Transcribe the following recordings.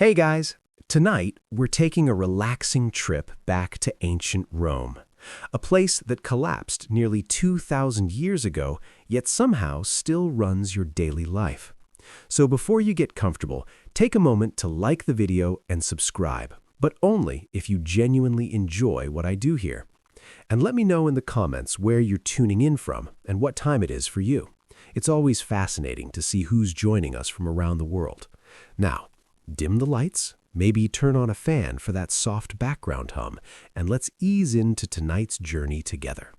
Hey guys! Tonight, we're taking a relaxing trip back to ancient Rome, a place that collapsed nearly 2,000 years ago, yet somehow still runs your daily life. So before you get comfortable, take a moment to like the video and subscribe, but only if you genuinely enjoy what I do here. And let me know in the comments where you're tuning in from and what time it is for you. It's always fascinating to see who's joining us from around the world. Now, dim the lights, maybe turn on a fan for that soft background hum, and let's ease into tonight's journey together.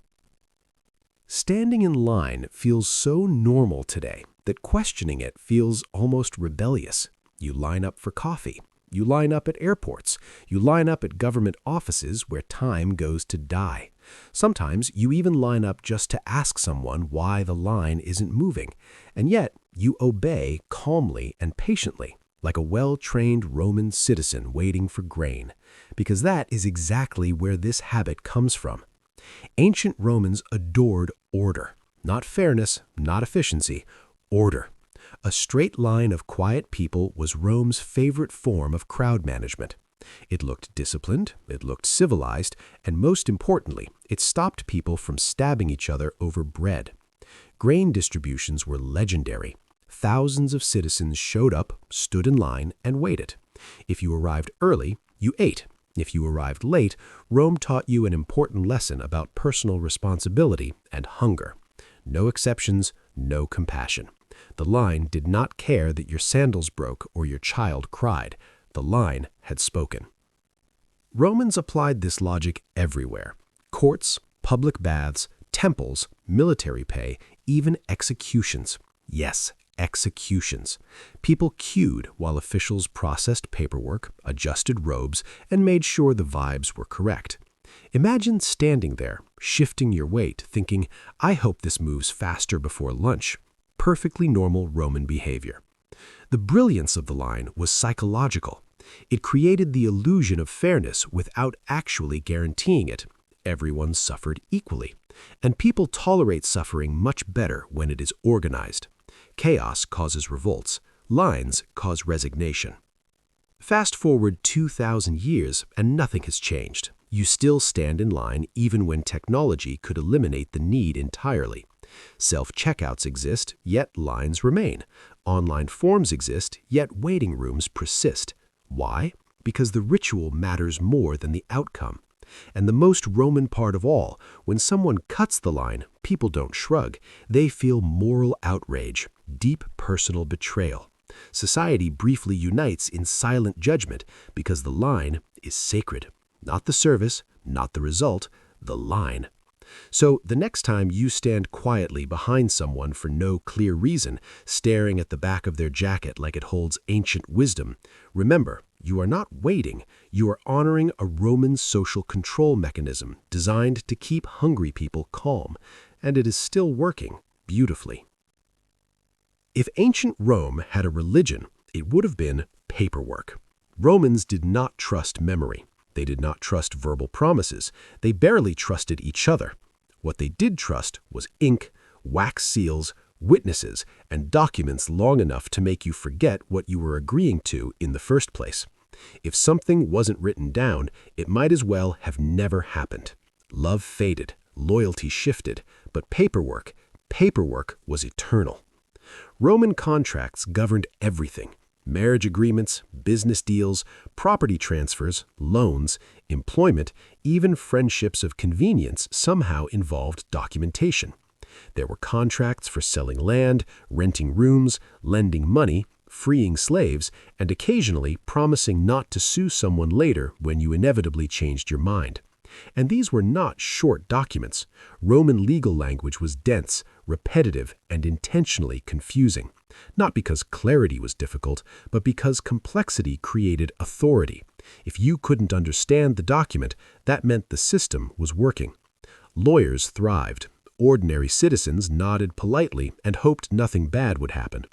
Standing in line feels so normal today that questioning it feels almost rebellious. You line up for coffee. You line up at airports. You line up at government offices where time goes to die. Sometimes you even line up just to ask someone why the line isn't moving, and yet you obey calmly and patiently, like a well-trained Roman citizen waiting for grain, because that is exactly where this habit comes from. Ancient Romans adored order, not fairness, not efficiency, order. A straight line of quiet people was Rome's favorite form of crowd management. It looked disciplined, it looked civilized, and most importantly, it stopped people from stabbing each other over bread. Grain distributions were legendary. Thousands of citizens showed up, stood in line, and waited. If you arrived early, you ate. If you arrived late, Rome taught you an important lesson about personal responsibility and hunger. No exceptions, no compassion. The line did not care that your sandals broke or your child cried. The line had spoken. Romans applied this logic everywhere. Courts, public baths, temples, military pay, even executions. Yes, executions. People queued while officials processed paperwork, adjusted robes, and made sure the vibes were correct. Imagine standing there, shifting your weight, thinking, I hope this moves faster before lunch. Perfectly normal Roman behavior. The brilliance of the line was psychological. It created the illusion of fairness without actually guaranteeing it. Everyone suffered equally, and people tolerate suffering much better when it is organized. Chaos causes revolts. Lines cause resignation. Fast forward 2,000 years and nothing has changed. You still stand in line even when technology could eliminate the need entirely. Self-checkouts exist, yet lines remain. Online forms exist, yet waiting rooms persist. Why? Because the ritual matters more than the outcome. And the most Roman part of all, when someone cuts the line, people don't shrug. They feel moral outrage, deep personal betrayal. Society briefly unites in silent judgment because the line is sacred. Not the service, not the result, the line. So the next time you stand quietly behind someone for no clear reason, staring at the back of their jacket like it holds ancient wisdom, remember, you are not waiting, you are honoring a Roman social control mechanism designed to keep hungry people calm, and it is still working beautifully. If ancient Rome had a religion, it would have been paperwork. Romans did not trust memory. They did not trust verbal promises. They barely trusted each other. What they did trust was ink, wax seals, witnesses, and documents long enough to make you forget what you were agreeing to in the first place. If something wasn't written down, it might as well have never happened. Love faded, loyalty shifted, but paperwork was eternal. Roman contracts governed everything. Marriage agreements, business deals, property transfers, loans, employment, even friendships of convenience somehow involved documentation. There were contracts for selling land, renting rooms, lending money, freeing slaves, and occasionally promising not to sue someone later when you inevitably changed your mind. And these were not short documents. Roman legal language was dense, repetitive, and intentionally confusing. Not because clarity was difficult, but because complexity created authority. If you couldn't understand the document, that meant the system was working. Lawyers thrived. Ordinary citizens nodded politely and hoped nothing bad would happen.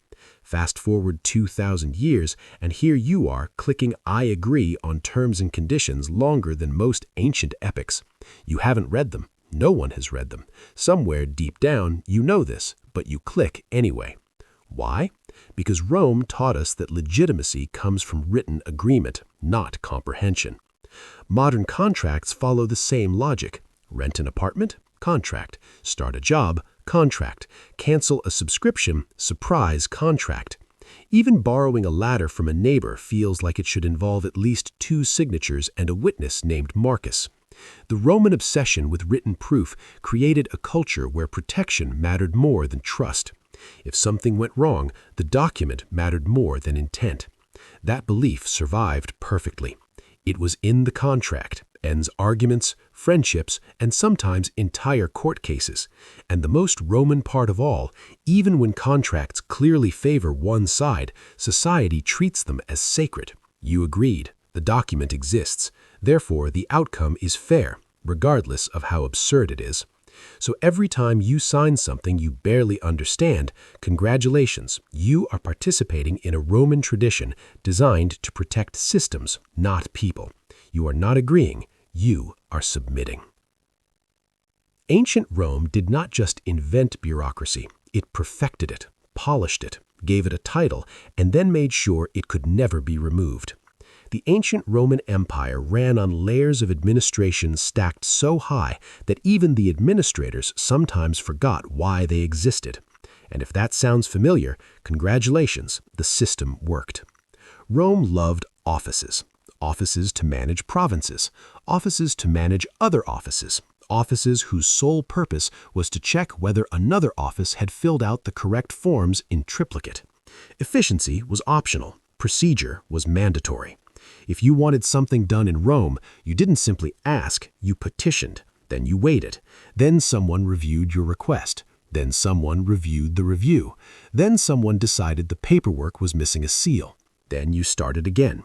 Fast forward 2,000 years, and here you are clicking I agree on terms and conditions longer than most ancient epics. You haven't read them. No one has read them. Somewhere deep down, you know this, but you click anyway. Why? because Rome taught us that legitimacy comes from written agreement, not comprehension. Modern contracts follow the same logic. Rent an apartment? Contract. Start a job? Contract. Cancel a subscription? Surprise contract. Even borrowing a ladder from a neighbor feels like it should involve at least 2 signatures and a witness named Marcus. The Roman obsession with written proof created a culture where protection mattered more than trust. If something went wrong, the document mattered more than intent. That belief survived perfectly. It was in the contract, ends arguments, friendships, and sometimes entire court cases. And the most Roman part of all, even when contracts clearly favor one side, society treats them as sacred. You agreed. The document exists. Therefore, the outcome is fair, regardless of how absurd it is. So every time you sign something you barely understand, congratulations, you are participating in a Roman tradition designed to protect systems, not people. You are not agreeing, you are submitting. Ancient Rome did not just invent bureaucracy, it perfected it, polished it, gave it a title, and then made sure it could never be removed. The ancient Roman Empire ran on layers of administration stacked so high that even the administrators sometimes forgot why they existed. And if that sounds familiar, congratulations, the system worked. Rome loved offices. Offices to manage provinces. Offices to manage other offices. Offices whose sole purpose was to check whether another office had filled out the correct forms in triplicate. Efficiency was optional. Procedure was mandatory. If you wanted something done in Rome, you didn't simply ask, you petitioned. Then you waited. Then someone reviewed your request. Then someone reviewed the review. Then someone decided the paperwork was missing a seal. Then you started again.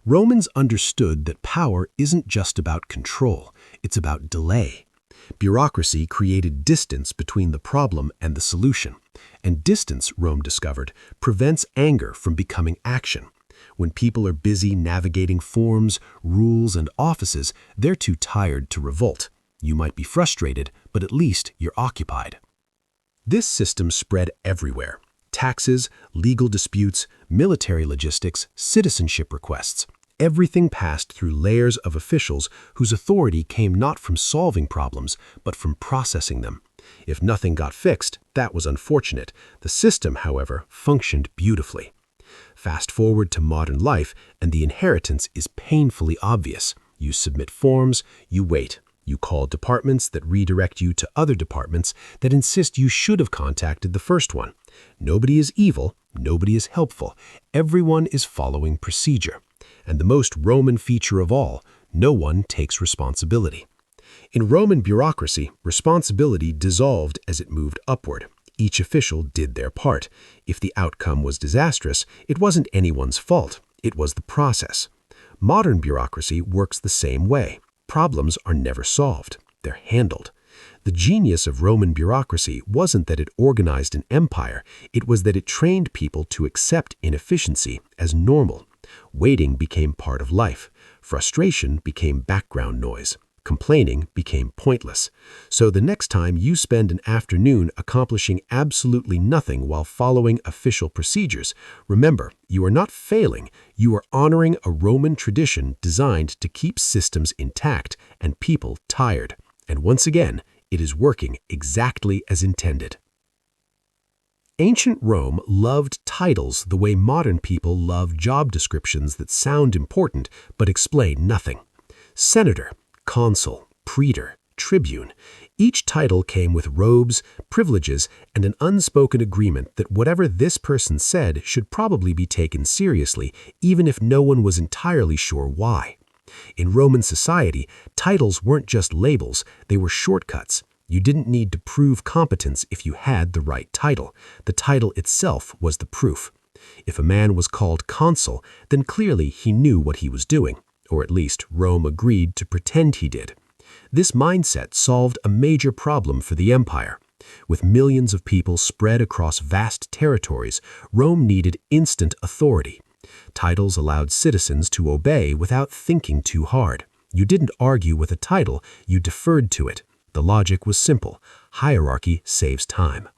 Romans understood that power isn't just about control, it's about delay. Bureaucracy created distance between the problem and the solution. And distance, Rome discovered, prevents anger from becoming action. When people are busy navigating forms, rules, and offices, they're too tired to revolt. You might be frustrated, but at least you're occupied. This system spread everywhere. Taxes, legal disputes, military logistics, citizenship requests. Everything passed through layers of officials whose authority came not from solving problems, but from processing them. If nothing got fixed, that was unfortunate. The system, however, functioned beautifully. Fast forward to modern life, and the inheritance is painfully obvious. You submit forms, you wait. You call departments that redirect you to other departments that insist you should have contacted the first one. Nobody is evil, nobody is helpful. Everyone is following procedure. And the most Roman feature of all, no one takes responsibility. In Roman bureaucracy, responsibility dissolved as it moved upward. Each official did their part. If the outcome was disastrous, it wasn't anyone's fault. It was the process. Modern bureaucracy works the same way. Problems are never solved. They're handled. The genius of Roman bureaucracy wasn't that it organized an empire. It was that it trained people to accept inefficiency as normal. Waiting became part of life. Frustration became background noise. Complaining became pointless. So the next time you spend an afternoon accomplishing absolutely nothing while following official procedures, remember, you are not failing. You are honoring a Roman tradition designed to keep systems intact and people tired. And once again, it is working exactly as intended. Ancient Rome loved titles the way modern people love job descriptions that sound important but explain nothing. Senator, consul, praetor, tribune. Each title came with robes, privileges, and an unspoken agreement that whatever this person said should probably be taken seriously, even if no one was entirely sure why. In Roman society, titles weren't just labels, they were shortcuts. You didn't need to prove competence if you had the right title. The title itself was the proof. If a man was called consul, then clearly he knew what he was doing. Or at least Rome agreed to pretend he did. This mindset solved a major problem for the empire. With millions of people spread across vast territories, Rome needed instant authority. Titles allowed citizens to obey without thinking too hard. You didn't argue with a title, you deferred to it. The logic was simple. Hierarchy saves time.